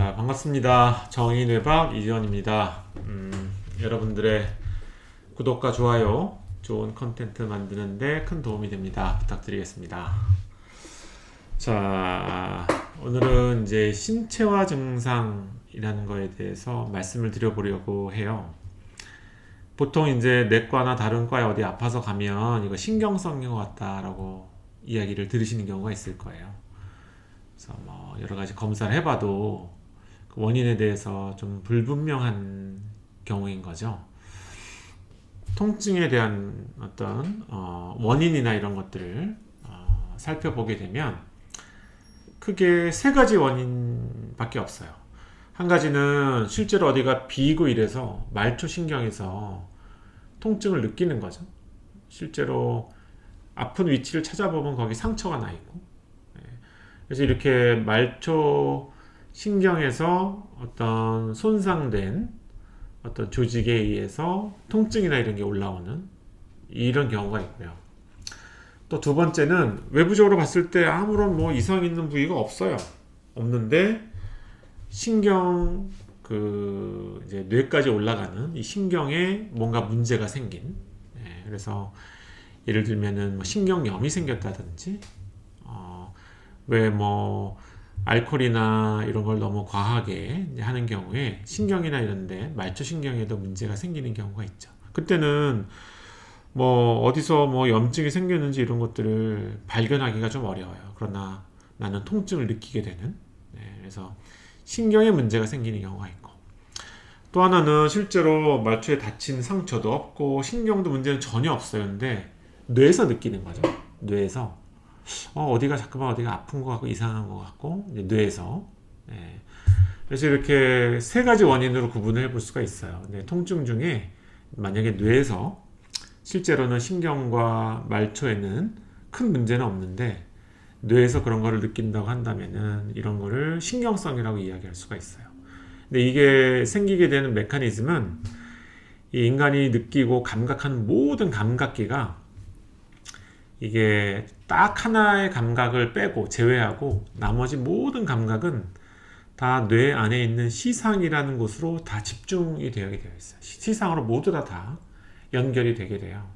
자, 반갑습니다. 정의뇌박 이지원입니다. 여러분들의 구독과 좋아요, 좋은 컨텐츠 만드는데 큰 도움이 됩니다. 부탁드리겠습니다. 자, 오늘은 이제 신체화 증상이라는 거에 대해서 말씀을 드려보려고 해요. 보통 이제 내과나 다른 과에 어디 아파서 가면 이거 신경성인 것 같다라고 이야기를 들으시는 경우가 있을 거예요. 그래서 뭐 여러 가지 검사를 해봐도 그 원인에 대해서 좀 불분명한 경우인 거죠. 통증에 대한 어떤 원인이나 이런 것들을 살펴보게 되면 크게 세 가지 원인밖에 없어요. 한 가지는 실제로 어디가 비이고 이래서 말초신경에서 통증을 느끼는 거죠. 실제로 아픈 위치를 찾아보면 거기 상처가 나 있고, 그래서 이렇게 말초 신경에서 어떤 손상된 어떤 조직에 의해서 통증이나 이런 게 올라오는 이런 경우가 있고요. 또 두 번째는 외부적으로 봤을 때 아무런 뭐 이상 있는 부위가 없어요. 없는데 신경 이제 뇌까지 올라가는 이 신경에 뭔가 문제가 생긴. 그래서 예를 들면은 뭐 신경염이 생겼다든지, 왜 뭐 알코올이나 이런 걸 너무 과하게 하는 경우에 신경이나 이런데 말초신경에도 문제가 생기는 경우가 있죠. 그때는 뭐 어디서 뭐 염증이 생겼는지 이런 것들을 발견하기가 좀 어려워요. 그러나 나는 통증을 느끼게 되는, 그래서 신경에 문제가 생기는 경우가 있고, 또 하나는 실제로 말초에 다친 상처도 없고 신경도 문제는 전혀 없어요. 근데 뇌에서 느끼는 거죠. 뇌에서 어디가 자꾸만 어디가 아픈 것 같고 이상한 것 같고, 이제 뇌에서. 그래서 이렇게 세 가지 원인으로 구분을 해볼 수가 있어요. 통증 중에 만약에 뇌에서 실제로는 신경과 말초에는 큰 문제는 없는데 뇌에서 그런 거를 느낀다고 한다면은 이런 거를 신경성이라고 이야기할 수가 있어요. 근데 이게 생기게 되는 메커니즘은 이 인간이 느끼고 감각하는 모든 감각기가 이게 딱 하나의 감각을 빼고 제외하고 나머지 모든 감각은 다 뇌 안에 있는 시상이라는 곳으로 다 집중이 되게 되어 있어요. 시상으로 모두 다 연결이 되게 돼요.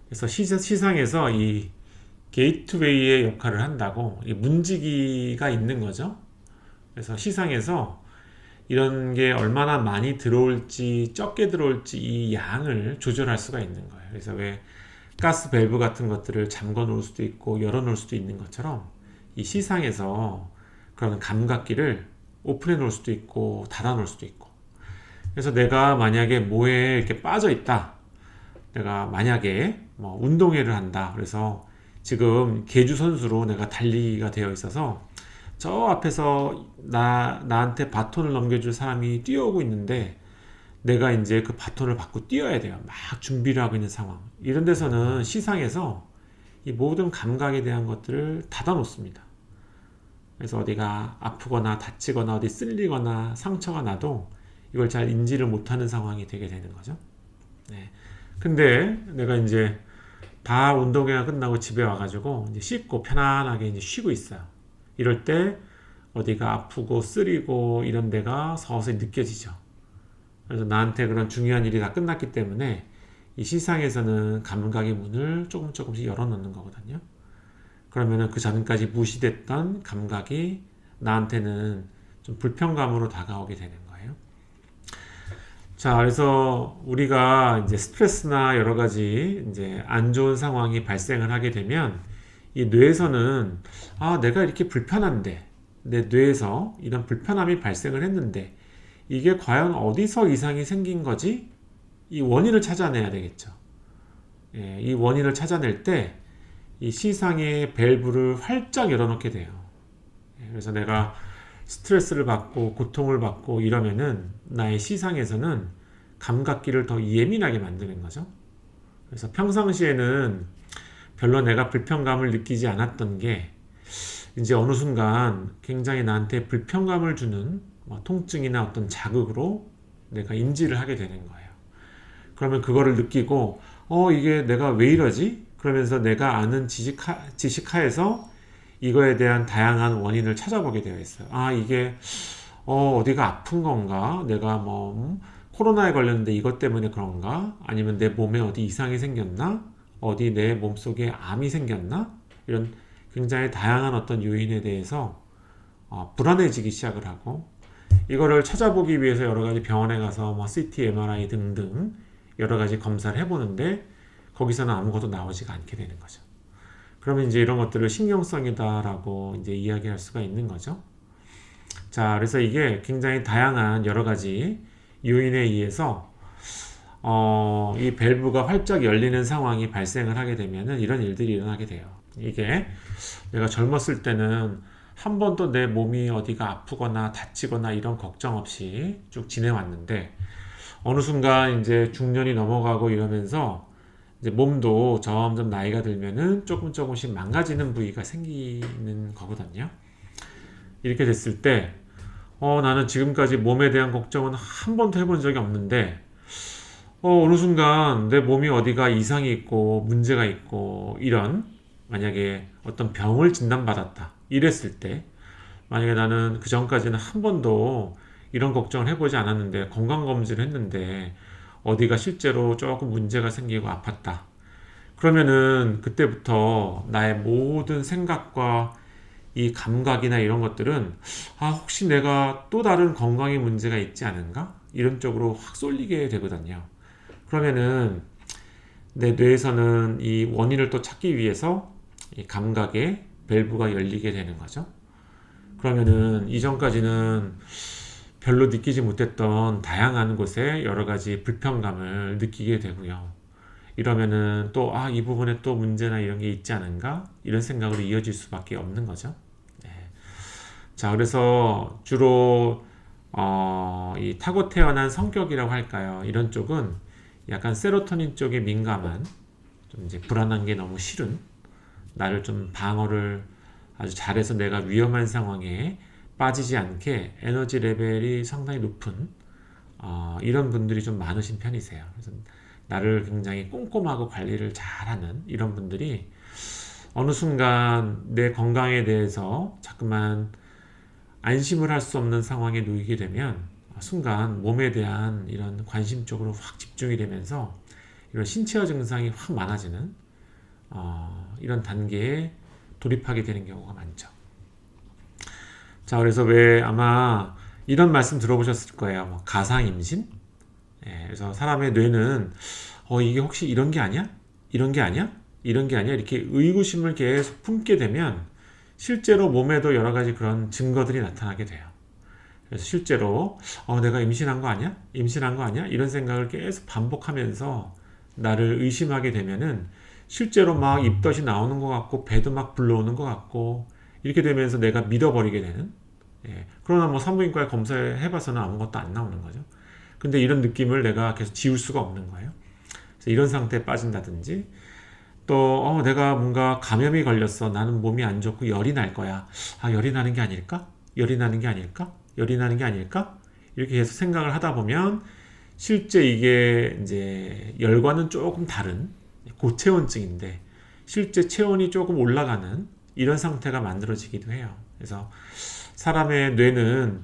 그래서 시상에서 이 게이트웨이의 역할을 한다고, 이 문지기가 있는 거죠. 그래서 시상에서 이런 게 얼마나 많이 들어올지 적게 들어올지 이 양을 조절할 수가 있는 거예요. 그래서 왜 가스 밸브 같은 것들을 잠궈 놓을 수도 있고 열어 놓을 수도 있는 것처럼 이 시상에서 그런 감각기를 오픈해 놓을 수도 있고 닫아 놓을 수도 있고, 그래서 내가 만약에 뭐에 이렇게 빠져 있다, 내가 만약에 뭐 운동회를 한다, 그래서 지금 계주 선수로 내가 달리기가 되어 있어서 저 앞에서 나한테 바톤을 넘겨줄 사람이 뛰어오고 있는데 내가 이제 그 바톤을 받고 뛰어야 돼요. 막 준비를 하고 있는 상황. 이런 데서는 시상에서 이 모든 감각에 대한 것들을 닫아 놓습니다. 그래서 어디가 아프거나 다치거나 어디 쓸리거나 상처가 나도 이걸 잘 인지를 못하는 상황이 되게 되는 거죠. 근데 내가 이제 다 운동회가 끝나고 집에 와가지고 이제 씻고 편안하게 이제 쉬고 있어요. 이럴 때 어디가 아프고 쓰리고 이런 데가 서서히 느껴지죠. 그래서 나한테 그런 중요한 일이 다 끝났기 때문에 이 시상에서는 감각의 문을 조금씩 열어놓는 거거든요. 그러면은 그 전까지 무시됐던 감각이 나한테는 좀 불편감으로 다가오게 되는 거예요. 자, 그래서 우리가 이제 스트레스나 여러 가지 이제 안 좋은 상황이 발생을 하게 되면 이 뇌에서는 내가 이렇게 불편한데, 내 뇌에서 이런 불편함이 발생을 했는데 이게 과연 어디서 이상이 생긴 거지? 이 원인을 찾아내야 되겠죠. 이 원인을 찾아낼 때 이 시상의 밸브를 활짝 열어놓게 돼요. 그래서 내가 스트레스를 받고 고통을 받고 이러면은 나의 시상에서는 감각기를 더 예민하게 만드는 거죠. 그래서 평상시에는 별로 내가 불편감을 느끼지 않았던 게 이제 어느 순간 굉장히 나한테 불편감을 주는 통증이나 어떤 자극으로 내가 인지를 하게 되는 거예요. 그러면 그거를 느끼고 이게 내가 왜 이러지? 그러면서 내가 아는 지식하에서 이거에 대한 다양한 원인을 찾아보게 되어 있어요. 이게 어디가 아픈 건가? 내가 코로나에 걸렸는데 이것 때문에 그런가? 아니면 내 몸에 어디 이상이 생겼나? 어디 내 몸속에 암이 생겼나? 이런 굉장히 다양한 어떤 요인에 대해서 불안해지기 시작을 하고, 이거를 찾아보기 위해서 여러 가지 병원에 가서 CT, MRI 등등 여러 가지 검사를 해보는데 거기서는 아무것도 나오지가 않게 되는 거죠. 그러면 이제 이런 것들을 신경성이다라고 이제 이야기할 수가 있는 거죠. 자, 그래서 이게 굉장히 다양한 여러 가지 요인에 의해서 이 밸브가 활짝 열리는 상황이 발생을 하게 되면은 이런 일들이 일어나게 돼요. 이게 내가 젊었을 때는 한 번도 내 몸이 어디가 아프거나 다치거나 이런 걱정 없이 쭉 지내왔는데, 어느 순간 이제 중년이 넘어가고 이러면서 이제 몸도 점점 나이가 들면은 조금씩 망가지는 부위가 생기는 거거든요. 이렇게 됐을 때 나는 지금까지 몸에 대한 걱정은 한 번도 해본 적이 없는데 어느 순간 내 몸이 어디가 이상이 있고 문제가 있고, 이런 만약에 어떤 병을 진단받았다 이랬을 때, 만약에 나는 그 전까지는 한 번도 이런 걱정을 해보지 않았는데 건강검진을 했는데 어디가 실제로 조금 문제가 생기고 아팠다, 그러면은 그때부터 나의 모든 생각과 이 감각이나 이런 것들은 혹시 내가 또 다른 건강에 문제가 있지 않은가? 이런 쪽으로 확 쏠리게 되거든요. 그러면은 내 뇌에서는 이 원인을 또 찾기 위해서 이 감각의 밸브가 열리게 되는 거죠. 그러면은 이전까지는 별로 느끼지 못했던 다양한 곳에 여러 가지 불편감을 느끼게 되고요. 이러면은 또 이 부분에 또 문제나 이런 게 있지 않은가? 이런 생각으로 이어질 수밖에 없는 거죠. 네. 자, 그래서 주로 이 타고 태어난 성격이라고 할까요? 이런 쪽은 약간 세로토닌 쪽에 민감한, 좀 이제 불안한 게 너무 싫은, 나를 좀 방어를 아주 잘해서 내가 위험한 상황에 빠지지 않게 에너지 레벨이 상당히 높은 이런 분들이 좀 많으신 편이세요. 그래서 나를 굉장히 꼼꼼하고 관리를 잘하는 이런 분들이 어느 순간 내 건강에 대해서 자꾸만 안심을 할 수 없는 상황에 놓이게 되면 순간 몸에 대한 이런 관심 쪽으로 확 집중이 되면서 이런 신체화 증상이 확 많아지는 이런 단계에 돌입하게 되는 경우가 많죠. 자, 그래서 왜 아마 이런 말씀 들어보셨을 거예요. 가상임신? 예, 그래서 사람의 뇌는 이게 혹시 이런 게 아니야? 이런 게 아니야? 이런 게 아니야? 이렇게 의구심을 계속 품게 되면 실제로 몸에도 여러 가지 그런 증거들이 나타나게 돼요. 그래서 실제로 내가 임신한 거 아니야? 임신한 거 아니야? 이런 생각을 계속 반복하면서 나를 의심하게 되면은 실제로 막 입덧이 나오는 것 같고 배도 막 불러오는 것 같고, 이렇게 되면서 내가 믿어버리게 되는. 예. 그러나 산부인과에 검사해봐서는 아무것도 안 나오는 거죠. 근데 이런 느낌을 내가 계속 지울 수가 없는 거예요. 그래서 이런 상태에 빠진다든지, 또 내가 뭔가 감염이 걸렸어. 나는 몸이 안 좋고 열이 날 거야. 열이 나는 게 아닐까? 열이 나는 게 아닐까? 열이 나는 게 아닐까? 이렇게 계속 생각을 하다 보면 실제 이게 이제 열과는 조금 다른 고체온증인데 실제 체온이 조금 올라가는 이런 상태가 만들어지기도 해요. 그래서 사람의 뇌는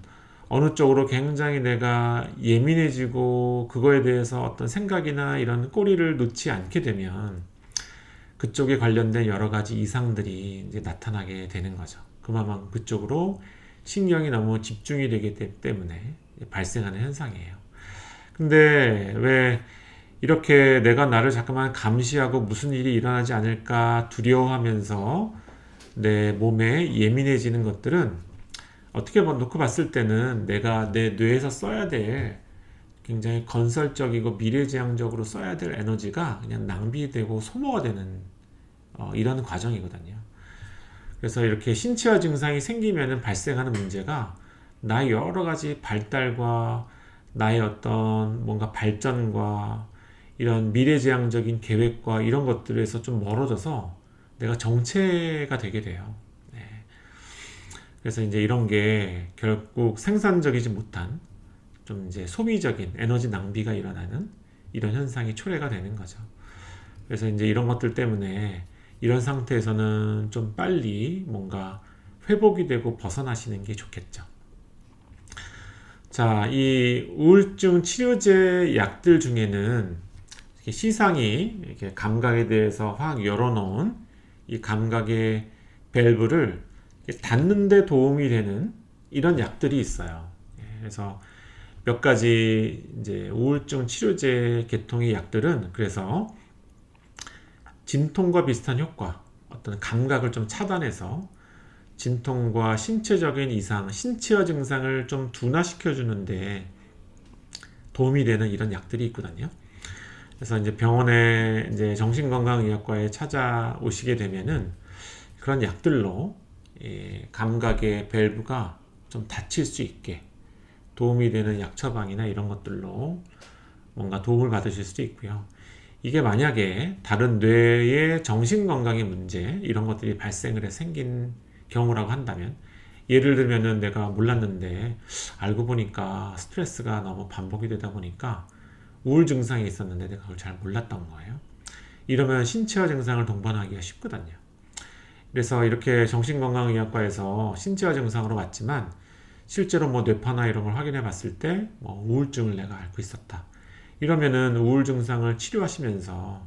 어느 쪽으로 굉장히 내가 예민해지고 그거에 대해서 어떤 생각이나 이런 꼬리를 놓지 않게 되면 그쪽에 관련된 여러 가지 이상들이 이제 나타나게 되는 거죠. 그만큼 그쪽으로 신경이 너무 집중이 되기 때문에 발생하는 현상이에요. 근데 왜 이렇게 내가 나를 자꾸만 감시하고 무슨 일이 일어나지 않을까 두려워하면서 내 몸에 예민해지는 것들은 어떻게 놓고 봤을 때는 내가 내 뇌에서 써야 될 굉장히 건설적이고 미래지향적으로 써야 될 에너지가 그냥 낭비되고 소모가 되는 이런 과정이거든요. 그래서 이렇게 신체화 증상이 생기면 발생하는 문제가 나의 여러 가지 발달과 나의 어떤 뭔가 발전과 이런 미래지향적인 계획과 이런 것들에서 좀 멀어져서 내가 정체가 되게 돼요. 네. 그래서 이제 이런 게 결국 생산적이지 못한 좀 이제 소비적인 에너지 낭비가 일어나는 이런 현상이 초래가 되는 거죠. 그래서 이제 이런 것들 때문에 이런 상태에서는 좀 빨리 뭔가 회복이 되고 벗어나시는 게 좋겠죠. 자, 이 우울증 치료제 약들 중에는 이렇게 시상이 이렇게 감각에 대해서 확 열어놓은 이 감각의 밸브를 닫는 데 도움이 되는 이런 약들이 있어요. 그래서 몇 가지 이제 우울증 치료제 계통의 약들은 그래서 진통과 비슷한 효과, 어떤 감각을 좀 차단해서 진통과 신체적인 이상, 신체화 증상을 좀 둔화시켜 주는데 도움이 되는 이런 약들이 있거든요. 그래서 이제 병원에 이제 정신건강의학과에 찾아오시게 되면은 그런 약들로 감각의 밸브가 좀 닫힐 수 있게 도움이 되는 약 처방이나 이런 것들로 뭔가 도움을 받으실 수도 있고요. 이게 만약에 다른 뇌의 정신건강의 문제 이런 것들이 발생을 해 생긴 경우라고 한다면, 예를 들면은 내가 몰랐는데 알고 보니까 스트레스가 너무 반복이 되다 보니까 우울 증상이 있었는데 내가 그걸 잘 몰랐던 거예요. 이러면 신체화 증상을 동반하기가 쉽거든요. 그래서 이렇게 정신건강의학과에서 신체화 증상으로 왔지만 실제로 뭐 뇌파나 이런 걸 확인해 봤을 때 뭐 우울증을 내가 앓고 있었다. 이러면은 우울 증상을 치료하시면서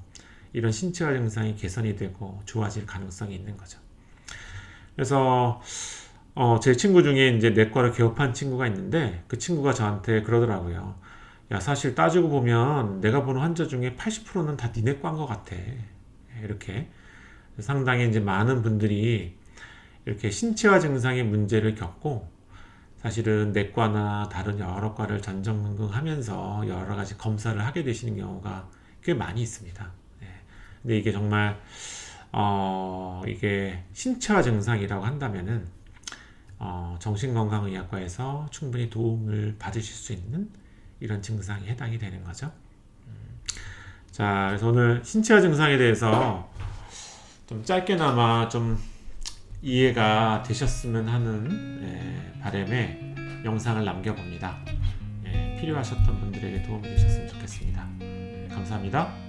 이런 신체화 증상이 개선이 되고 좋아질 가능성이 있는 거죠. 그래서 제 친구 중에 이제 내과를 개업한 친구가 있는데 그 친구가 저한테 그러더라고요. 야, 사실 따지고 보면 내가 보는 환자 중에 80%는 다 니네 과인 것 같아. 이렇게 상당히 이제 많은 분들이 이렇게 신체화 증상의 문제를 겪고 사실은 내과나 다른 여러 과를 전전긍긍하면서 여러 가지 검사를 하게 되시는 경우가 꽤 많이 있습니다. 근데 이게 정말 이게 신체화 증상이라고 한다면은 정신건강의학과에서 충분히 도움을 받으실 수 있는 이런 증상에 해당이 되는 거죠. 자, 그래서 오늘 신체화 증상에 대해서 좀 짧게나마 좀 이해가 되셨으면 하는 바람에 영상을 남겨봅니다. 필요하셨던 분들에게 도움이 되셨으면 좋겠습니다. 감사합니다.